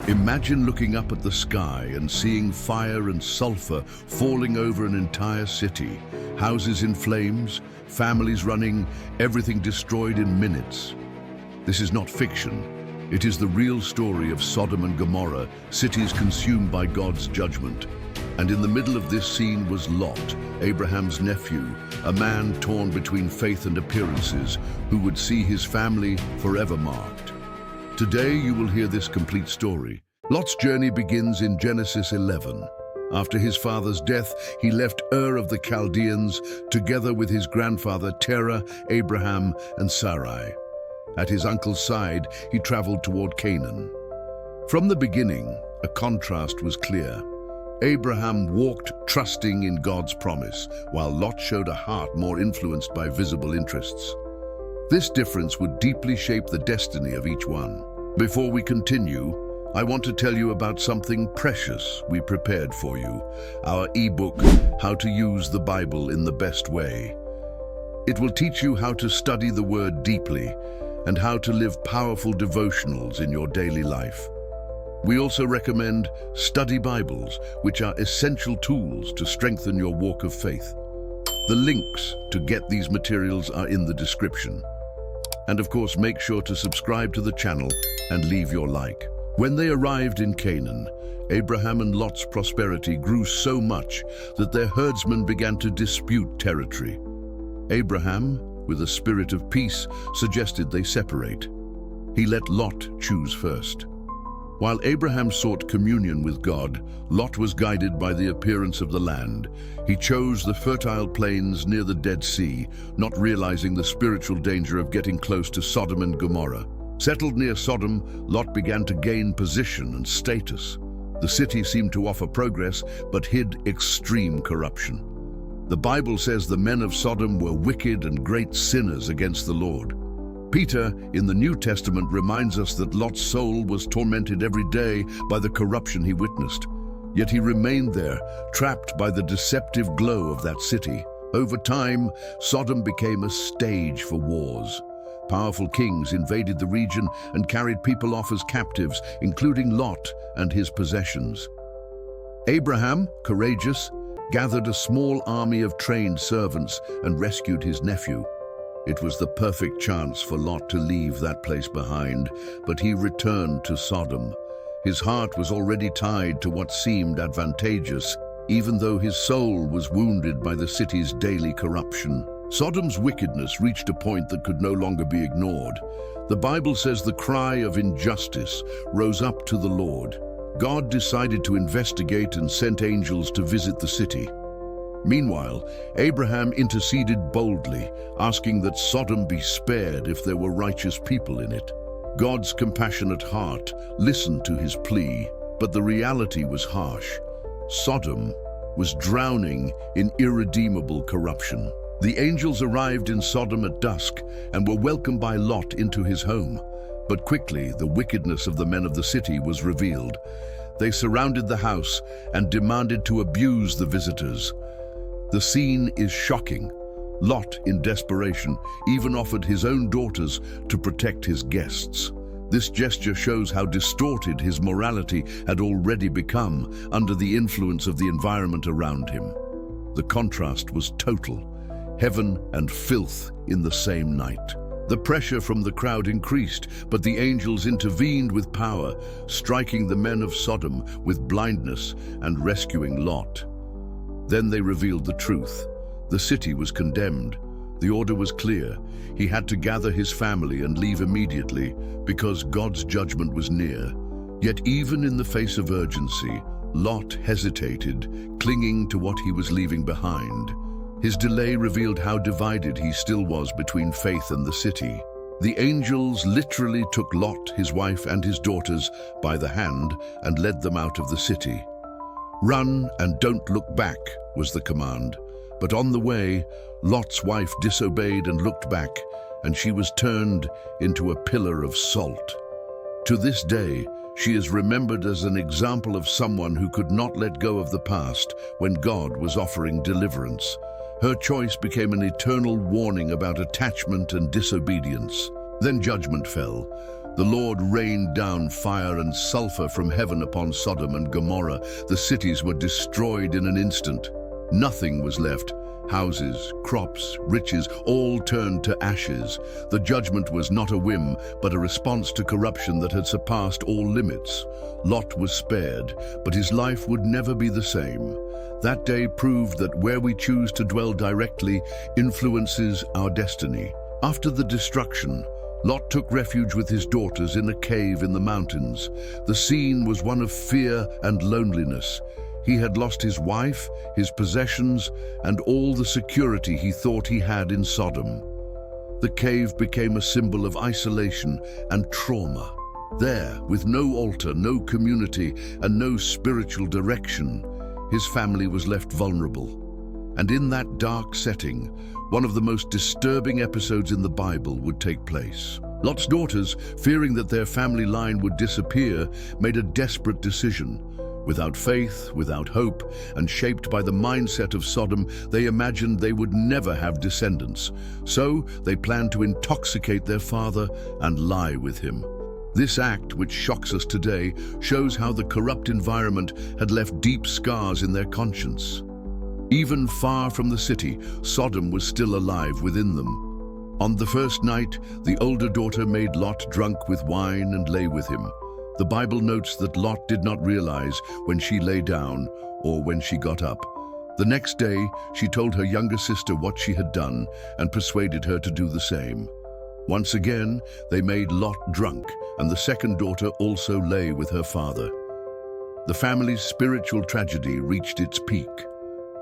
Imagine looking up at the sky and seeing fire and sulfur falling over an entire city. Houses in flames, families running, everything destroyed in minutes. This is not fiction. It is the real story of Sodom and Gomorrah, cities consumed by God's judgment. And in the middle of this scene was Lot, Abraham's nephew, a man torn between faith and appearances, who would see his family forever marked. Today you will hear this complete story. Lot's journey begins in Genesis 11. After his father's death, he left Ur of the Chaldeans together with his grandfather Terah, Abraham, and Sarai. At his uncle's side, he traveled toward Canaan. From the beginning, a contrast was clear. Abraham walked trusting in God's promise, while Lot showed a heart more influenced by visible interests. This difference would deeply shape the destiny of each one. Before we continue, I want to tell you about something precious we prepared for you, our ebook, How to Use the Bible in the Best Way. It will teach you how to study the Word deeply and how to live powerful devotionals in your daily life. We also recommend study Bibles, which are essential tools to strengthen your walk of faith. The links to get these materials are in the description. And of course, make sure to subscribe to the channel and leave your like. When they arrived in Canaan, Abraham and Lot's prosperity grew so much that their herdsmen began to dispute territory. Abraham, with a spirit of peace, suggested they separate. He let Lot choose first. While Abraham sought communion with God, Lot was guided by the appearance of the land. He chose the fertile plains near the Dead Sea, not realizing the spiritual danger of getting close to Sodom and Gomorrah. Settled near Sodom, Lot began to gain position and status. The city seemed to offer progress, but hid extreme corruption. The Bible says the men of Sodom were wicked and great sinners against the Lord. Peter, in the New Testament, reminds us that Lot's soul was tormented every day by the corruption he witnessed. Yet he remained there, trapped by the deceptive glow of that city. Over time, Sodom became a stage for wars. Powerful kings invaded the region and carried people off as captives, including Lot and his possessions. Abraham, courageous, gathered a small army of trained servants and rescued his nephew. It was the perfect chance for Lot to leave that place behind, but he returned to Sodom. His heart was already tied to what seemed advantageous, even though his soul was wounded by the city's daily corruption. Sodom's wickedness reached a point that could no longer be ignored. The Bible says the cry of injustice rose up to the Lord. God decided to investigate and sent angels to visit the city. Meanwhile, Abraham interceded boldly, asking that Sodom be spared if there were righteous people in it. God's compassionate heart listened to his plea, but the reality was harsh. Sodom was drowning in irredeemable corruption. The angels arrived in Sodom at dusk and were welcomed by Lot into his home. But quickly, the wickedness of the men of the city was revealed. They surrounded the house and demanded to abuse the visitors. The scene is shocking. Lot, in desperation, even offered his own daughters to protect his guests. This gesture shows how distorted his morality had already become under the influence of the environment around him. The contrast was total. Heaven and filth in the same night. The pressure from the crowd increased, but the angels intervened with power, striking the men of Sodom with blindness and rescuing Lot. Then they revealed the truth. The city was condemned. The order was clear. He had to gather his family and leave immediately because God's judgment was near. Yet even in the face of urgency, Lot hesitated, clinging to what he was leaving behind. His delay revealed how divided he still was between faith and the city. The angels literally took Lot, his wife, and his daughters by the hand and led them out of the city. "Run and don't look back," was the command. But on the way, Lot's wife disobeyed and looked back, and she was turned into a pillar of salt. To this day, she is remembered as an example of someone who could not let go of the past when God was offering deliverance. Her choice became an eternal warning about attachment and disobedience. Then judgment fell. The Lord rained down fire and sulfur from heaven upon Sodom and Gomorrah. The cities were destroyed in an instant. Nothing was left. Houses, crops, riches, all turned to ashes. The judgment was not a whim, but a response to corruption that had surpassed all limits. Lot was spared, but his life would never be the same. That day proved that where we choose to dwell directly influences our destiny. After the destruction, Lot took refuge with his daughters in a cave in the mountains. The scene was one of fear and loneliness. He had lost his wife, his possessions, and all the security he thought he had in Sodom. The cave became a symbol of isolation and trauma. There, with no altar, no community, and no spiritual direction, his family was left vulnerable. And in that dark setting, one of the most disturbing episodes in the Bible would take place. Lot's daughters, fearing that their family line would disappear, made a desperate decision. Without faith, without hope, and shaped by the mindset of Sodom, they imagined they would never have descendants. So they planned to intoxicate their father and lie with him. This act, which shocks us today, shows how the corrupt environment had left deep scars in their conscience. Even far from the city, Sodom was still alive within them. On the first night, the older daughter made Lot drunk with wine and lay with him. The Bible notes that Lot did not realize when she lay down or when she got up. The next day, she told her younger sister what she had done and persuaded her to do the same. Once again, they made Lot drunk, and the second daughter also lay with her father. The family's spiritual tragedy reached its peak.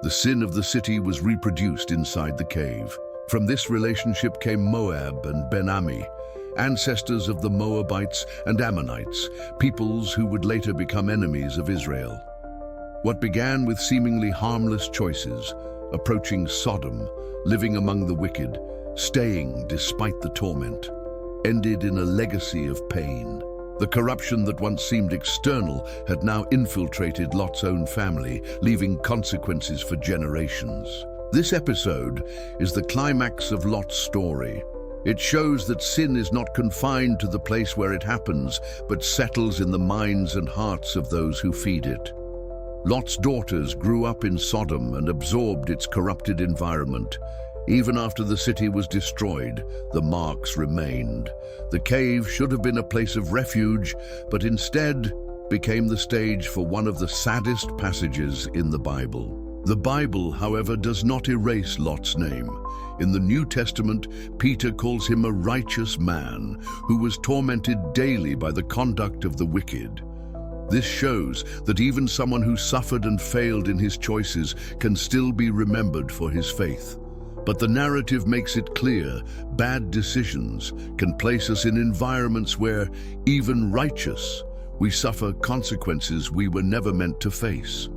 The sin of the city was reproduced inside the cave. From this relationship came Moab and Ben-Ami, ancestors of the Moabites and Ammonites, peoples who would later become enemies of Israel. What began with seemingly harmless choices, approaching Sodom, living among the wicked, staying despite the torment, ended in a legacy of pain. The corruption that once seemed external had now infiltrated Lot's own family, leaving consequences for generations. This episode is the climax of Lot's story. It shows that sin is not confined to the place where it happens, but settles in the minds and hearts of those who feed it. Lot's daughters grew up in Sodom and absorbed its corrupted environment. Even after the city was destroyed, the marks remained. The cave should have been a place of refuge, but instead became the stage for one of the saddest passages in the Bible. The Bible, however, does not erase Lot's name. In the New Testament, Peter calls him a righteous man who was tormented daily by the conduct of the wicked. This shows that even someone who suffered and failed in his choices can still be remembered for his faith. But the narrative makes it clear, bad decisions can place us in environments where, even righteous, we suffer consequences we were never meant to face.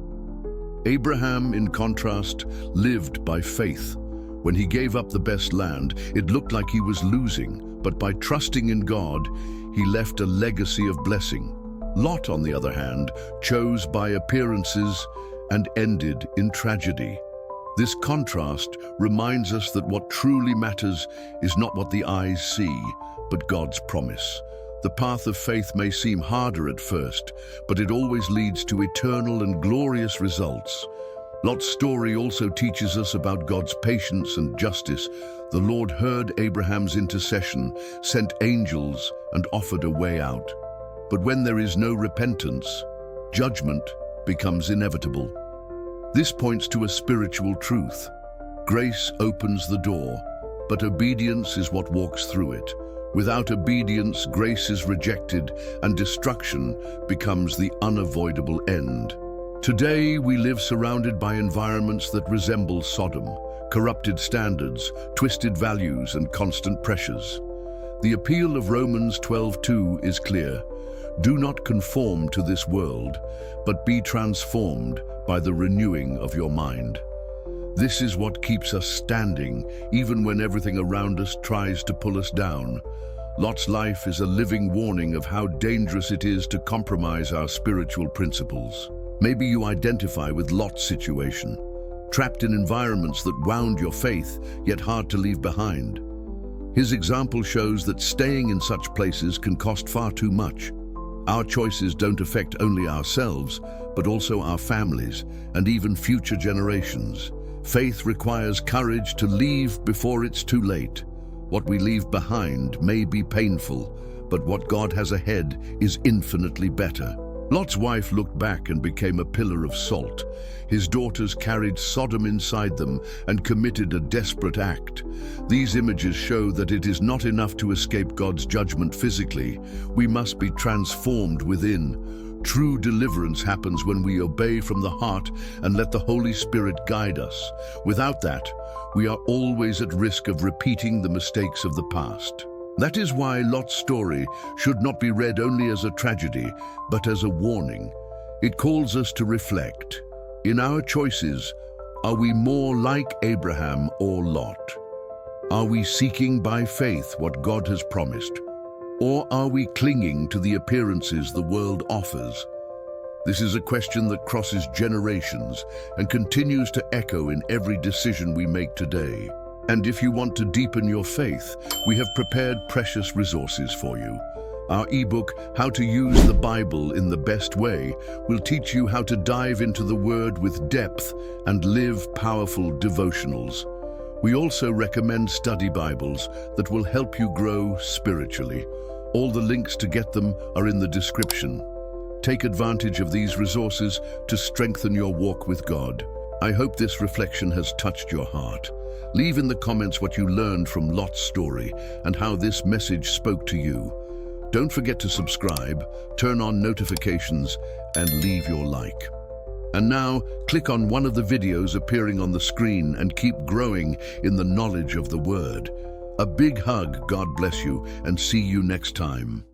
Abraham, in contrast, lived by faith. When he gave up the best land, it looked like he was losing, but by trusting in God, he left a legacy of blessing. Lot, on the other hand, chose by appearances and ended in tragedy. This contrast reminds us that what truly matters is not what the eyes see, but God's promise. The path of faith may seem harder at first, but it always leads to eternal and glorious results. Lot's story also teaches us about God's patience and justice. The Lord heard Abraham's intercession, sent angels, and offered a way out. But when there is no repentance, judgment becomes inevitable. This points to a spiritual truth. Grace opens the door, but obedience is what walks through it. Without obedience, grace is rejected, and destruction becomes the unavoidable end. Today, we live surrounded by environments that resemble Sodom, corrupted standards, twisted values, and constant pressures. The appeal of Romans 12:2 is clear. Do not conform to this world, but be transformed by the renewing of your mind. This is what keeps us standing, even when everything around us tries to pull us down. Lot's life is a living warning of how dangerous it is to compromise our spiritual principles. Maybe you identify with Lot's situation, trapped in environments that wound your faith, yet hard to leave behind. His example shows that staying in such places can cost far too much. Our choices don't affect only ourselves, but also our families and even future generations. Faith requires courage to leave before it's too late. What we leave behind may be painful, but what God has ahead is infinitely better. Lot's wife looked back and became a pillar of salt. His daughters carried Sodom inside them and committed a desperate act. These images show that it is not enough to escape God's judgment physically. We must be transformed within. True deliverance happens when we obey from the heart and let the Holy Spirit guide us. Without that, we are always at risk of repeating the mistakes of the past. That is why Lot's story should not be read only as a tragedy, but as a warning. It calls us to reflect. In our choices, are we more like Abraham or Lot? Are we seeking by faith what God has promised? Or are we clinging to the appearances the world offers? This is a question that crosses generations and continues to echo in every decision we make today. And if you want to deepen your faith, we have prepared precious resources for you. Our ebook, How to Use the Bible in the Best Way, will teach you how to dive into the Word with depth and live powerful devotionals. We also recommend study Bibles that will help you grow spiritually. All the links to get them are in the description. Take advantage of these resources to strengthen your walk with God. I hope this reflection has touched your heart. Leave in the comments what you learned from Lot's story and how this message spoke to you. Don't forget to subscribe, turn on notifications, and leave your like. And now, click on one of the videos appearing on the screen and keep growing in the knowledge of the Word. A big hug, God bless you, and see you next time.